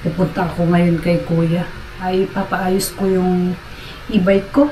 Pupunta ako ngayon kay kuya. Ay papaayos ko yung e-bike ko.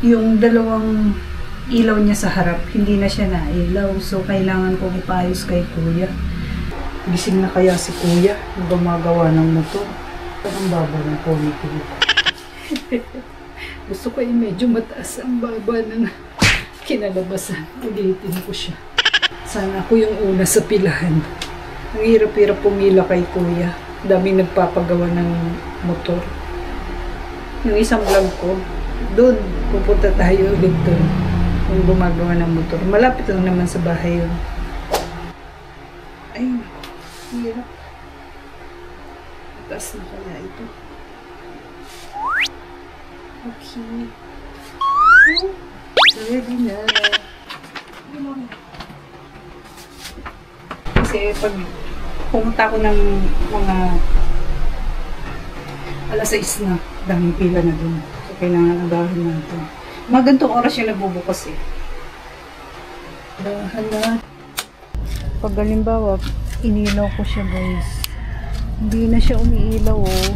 Yung dalawang ilaw niya sa harap, hindi na siya nailaw. So kailangan kong ipaayos kay kuya. Gising na kaya si kuya yung gumagawa ng motor. Ang baba ng ponytail ko. Gusto ko yung medyo mataas ang baba na kinalabasan. Ulitin ko siya. Sana ako yung una sa pilahan. Ang hirap-hirap pumila kay kuya. Daming nagpapagawa ng motor. Yung isang vlog ko, doon, pupunta tayo ulit doon. Yung gumagawa ng motor. Malapit lang naman sa bahay yun. Ay, hirap. Mataas na kaya ito. Okay. Ready na. Kasi pag pumunta ako ng mga alas 6 na, daming pila na dun. So, kailangan agahan natin. Mga gantong oras yung nagbubukas eh. Agahan na. Pag halimbawa, inilaw ko siya guys. Hindi na siya umiilaw oh.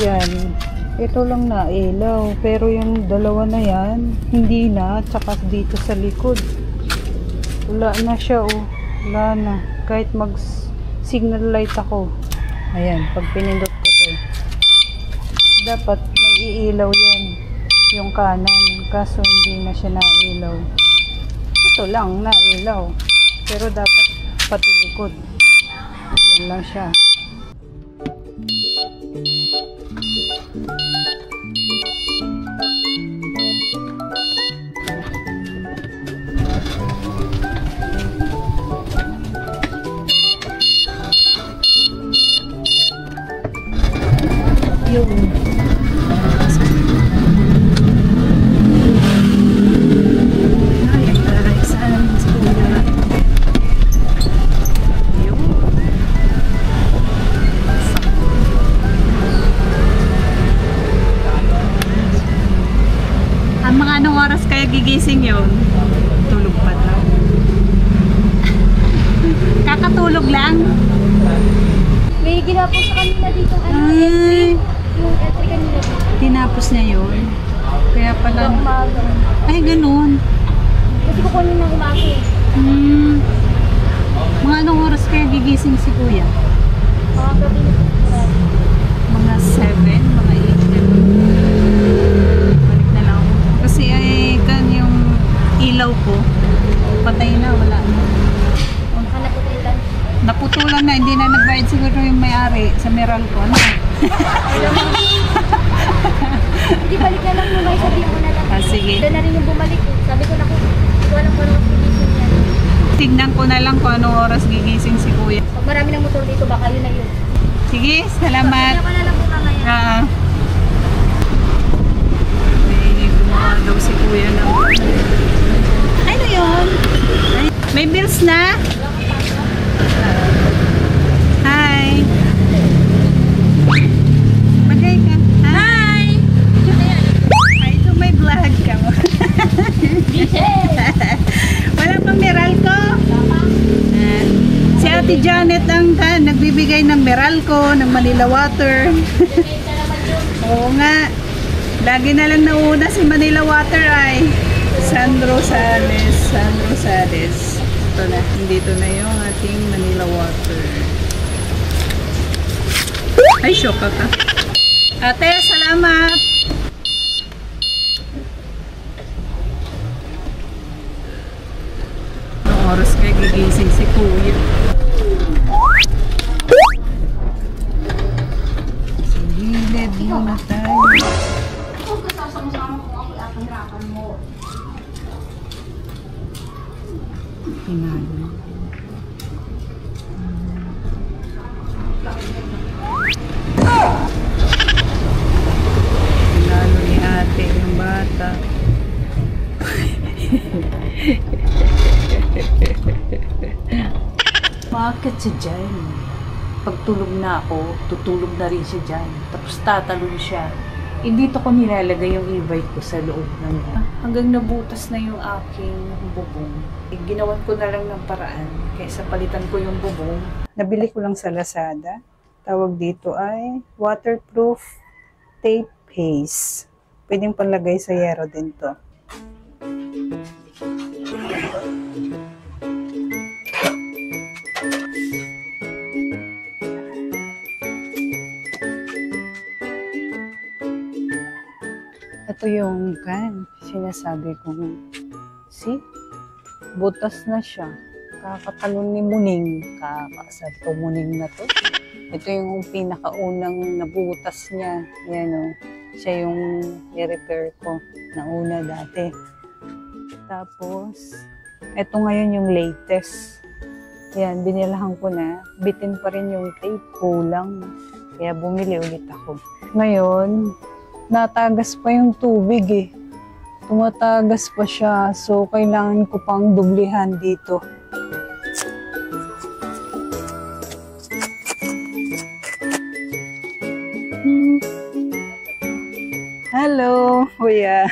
Yan. Ito lang na ilaw. Pero yung dalawa na yan, hindi na. Tsaka dito sa likod. Wala na siya oh. Wala na. Kahit mag-signal light ako. Ayan. Pag pinindot ko ito. Dapat may iilaw yan. Yung kanan. Kaso hindi na siya nailaw. Ito lang nailaw. Pero dapat pati likod. Yan lang siya. Yung oras kaya gigising yun? Tulog pa daw. Kakatulog lang? May ginapos sa kanila dito entry. Yung entry kanila dito. Tinapos niya yun. Kaya pala. Ay, ganun. Kasi kukunin ng umaga eh. Mga anong oras kaya gigising si kuya? Mga gabi na po. Mga 7, mga 8. Balik na lang ako. Kasi ay kan yung ilaw ko. Patay na, wala na. Naputulan. Naputulan na, hindi na nagbayad siguro yung may-ari sa Meralco. Ano? Hindi, balik na lang yung may sabihin mo na lang. Sige. Doon na rin yung bumalik. Sabi ko na kung walang gigising yan. Tignan ko na lang kung anong oras gigising si kuya. Pag marami ng motor dito, baka yun na yun. Sige, salamat. Kaya ka na lang po mamaya. May gumawa daw si kuya ng... Ano yun? May bills na? Hi! Magay ka. Hi! Ay, ito may vlog ka mo. Wala pang Meralco? Si Ate Janet ang nagbibigay ng Meralco, ng Manila Water. Oo nga. Lagi na lang nauna si Manila Water ay San Rosales. San Rosales. Ito na. Dito na yung ating Manila Water. Ay, shock ka. Ate, salamat! Anong oras kayo gigising si kuya? Gilid muna tayo. Pinalo. Pinalo ni ate yung bata. Bakit siya dyan? Pagtulog na ako, tutulog na rin siya dyan. Tapos tatalon siya. Dito ko nilalagay yung e-bike ko sa loob ng hanggang nabutas na yung aking bubong. Ginawan ko na lang ng paraan kaysa palitan ko yung bubong. Nabili ko lang sa Lazada. Tawag dito ay waterproof tape case. Pwedeng panlagay sa yero din to. Ito yung sinasabi kong, see? Butas na siya. Kakatalon ni Muning. Kakasarto Muning na to. Ito yung pinakaunang nabutas niya. Yan o. Siya yung i-repair ko na una dati. Tapos, ito ngayon yung latest. Yan, binilahan ko na. Bitin pa rin yung tape. Kulang. Kaya bumili ulit ako. Ngayon, natagas pa yung tubig eh. Tumatagas pa siya. So, kailangan ko pang dublihan dito. Hello, kuya.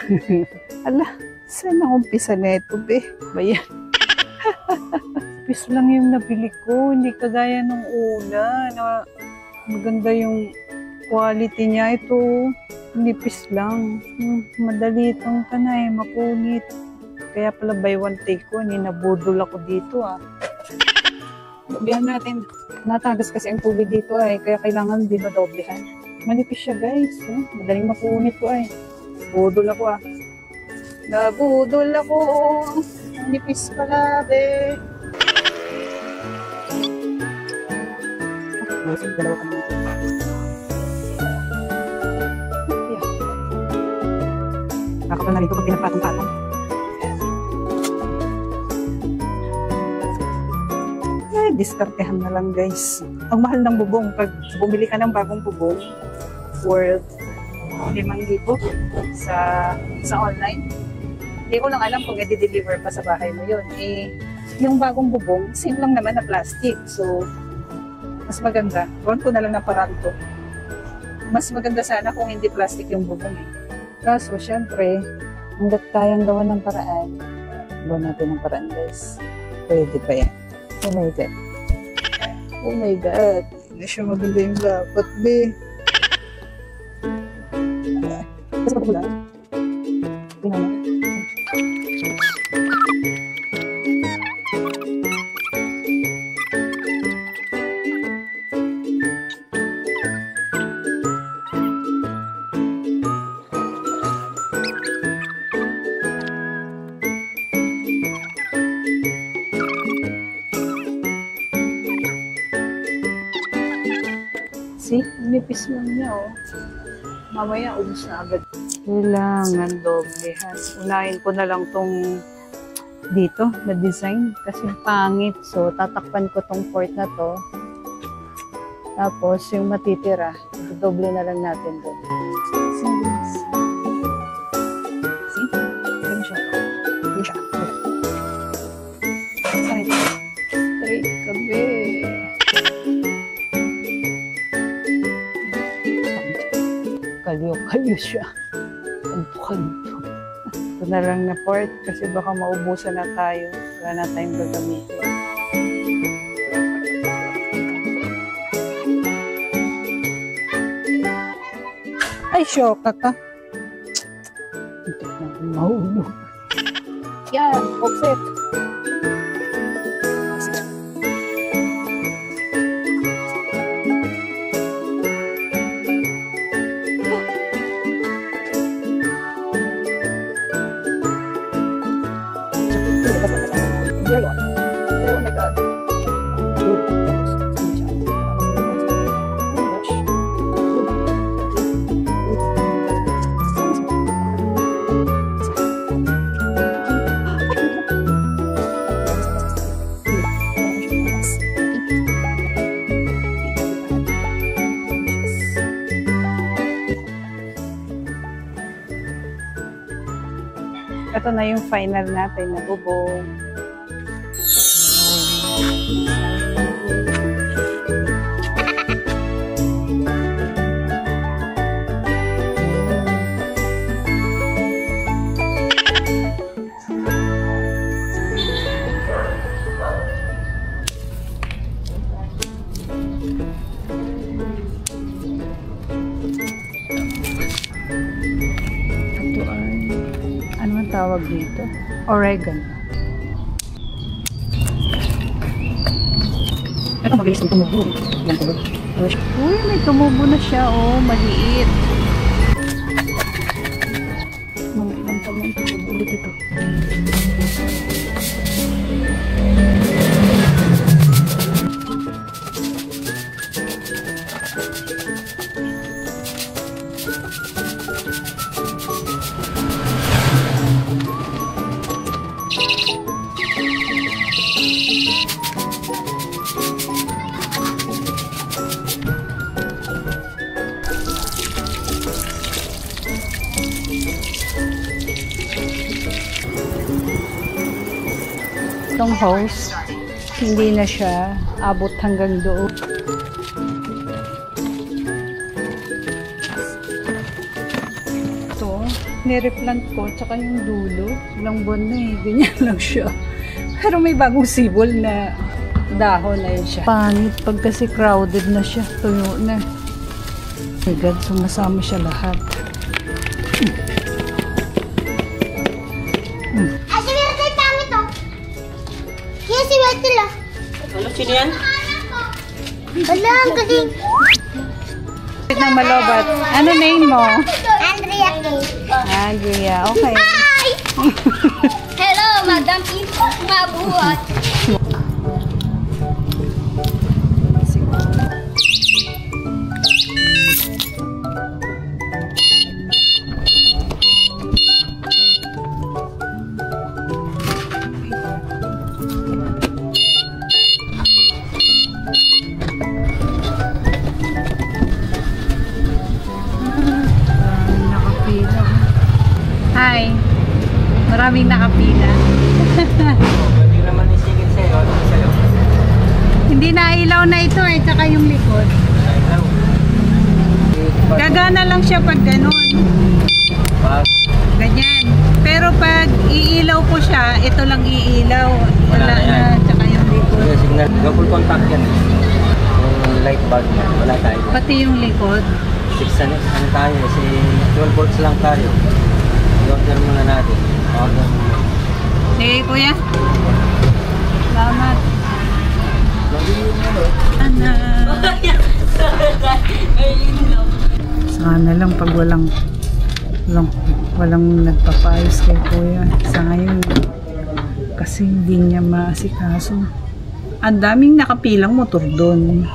Ala, saan ang umpisa na ito, be? Bayan. Pis lang yung nabili ko. Hindi kagaya nung una na maganda yung quality niya. Ito, nipis lang. Madali itong kanay, mapunit. Kaya pala buy one take ko. Ninabudol ako dito ah. Doblehan natin. Natagas kasi ang tubig dito ay. Kaya kailangan din madoblehan. Manipis siya guys. Madaling mapunit ko ay. Budol ako ah. Nabudol ako. Nipis pala be. Dalawa ka naman. Nakapal na rin ito pag pinapatong-patong. Eh, diskartehan na lang guys. Ang mahal ng bubong. Pag bumili ka ng bagong bubong, worth 5,000 sa online. Hindi ko lang alam kung i-deliver pa sa bahay mo yun. Eh, yung bagong bubong, same lang naman na plastic. So, mas maganda. Gawin ko na lang na parang to. Mas maganda sana kung hindi plastic yung bubong eh. Kaso, syempre, hanggat kayang gawa ng paraan, gawa natin ng paraan, guys. Pwede pa yan. Oh my God. Oh my God. Hindi siya maganda yung dapat, be. Kasi pa pula. Tingnan mo. See? Nipis lang niya, oh. Mamaya, ubus na agad. Kailangan doblehan. Unahin ko na lang tong dito, na design. Kasi pangit. So, tatakpan ko tong port na to. Tapos, yung matitira, doble na lang natin doon. See? Ganun siya. Ganun siya. Straight kabe. Kalyo siya. Kanto-kanto. Ito na lang na port kasi baka maubusan na tayo. Wala na tayong gagamitin. Ay, shock ka. Hindi na mahulog. Yan, offset. Oh my God. Ito na yung final natin na bubong. tawag dito? Oregano. Ano mabilis yung tumubo? Yan po. Uy, may tumubo na siya. Oh, maliit. Mga ilang taon tumubo ulit ito. Itong hose, hindi na siya abot hanggang doon. Ito, nireplant ko, tsaka yung dulo. Ilang buwan na eh, ganyan lang siya. Pero may bagong sibol na dahon na yun siya. Pangit pag kasi crowded na siya, tuyo na. My God, sumasama siya lahat. Ano, sino yan? Wala, ang galing. Wait na malobat. Ano name mo? Andrea K. Andrea, okay. Hi! Hello, Madam Ipo. Mabuhat. Nakapila. Hi. Maraming nakapila. Hindi naman isigil sa'yo. Ano sa'yo? Hindi na ilaw na ito eh, tsaka yung likod. Gagana lang siya pag ganun. Pag Ganyan. Pero pag iilaw ko siya, ito lang iilaw. Wala Wala na yan. na, tsaka yung likod. signal, double contact yan. Yung light bulb niya, wala tayo. Pati yung likod. 6 ano tayo, si 12 volts lang tayo. I-order muna natin. Order muna. Sige kuya. Salamat. Ana. Sana lang pag walang nagpapayos kay kuya. Sa ngayon, kasi hindi niya maasikaso. Ang daming nakapilang motor doon.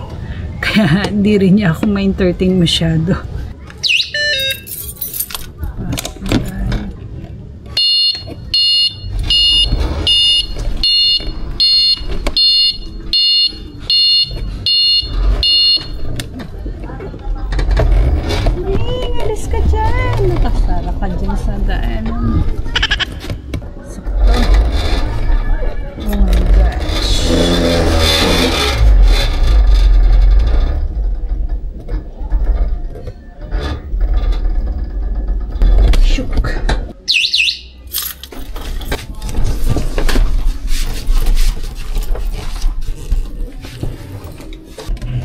Kaya hindi rin niya ako ma-entertain masyado. Alis ka dyan. Nakasara ka dyan sa daanan. Sakto. Oh my gosh. Shook.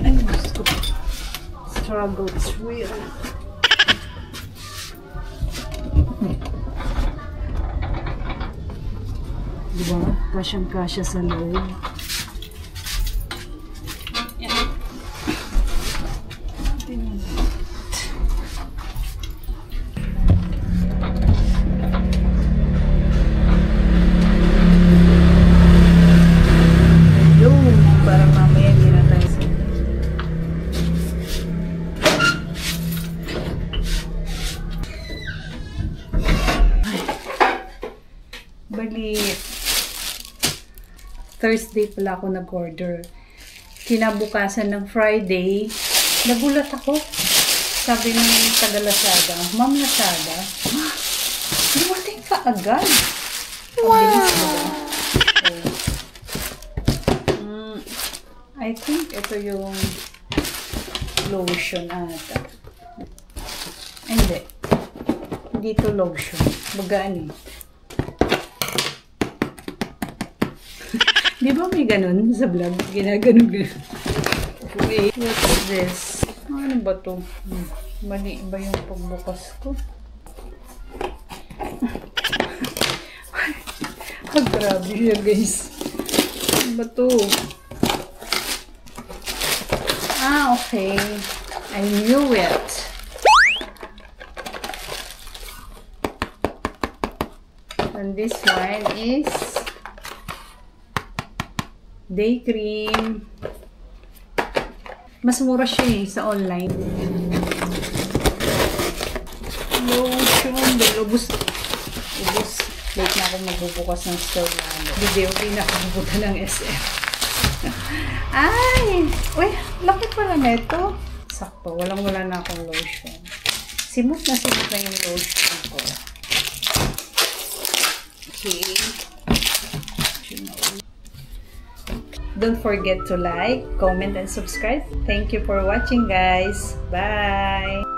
Ay, gusto ko. Struggle is real. Diba? Kasyang-kasya sa loob. Yan. Tingnan. Yun, para mamaya hindi na tayo sa... Bali, Thursday pala ako nag-order. Kinabukasan ng Friday, nagulat ako. Sabi ng taga-Lazada, Ma'am Lazada, dumating ka agad. Wow! I think ito yung lotion ata. Hindi. Hindi ito lotion. Bagaan eh. Di ba may ganun sa vlog? Ginaganon-ganon. Wait, what's this? Ano ba to? Mali ba yung pagbukas ko? Grabe siya guys. Ano ba to? Ah, okay. I knew it. And this one is day cream. Mas mura siya eh sa online. Lotion. Ubus. Late na ako magbubukas ng store na ano. Video, di na ako bubuta ng SM. Ay! Uy, laki pala neto. Sakto, walang-wala na akong lotion. Simot na yung lotion ko. Okay. Don't forget to like, comment, and subscribe. Thank you for watching, guys. Bye!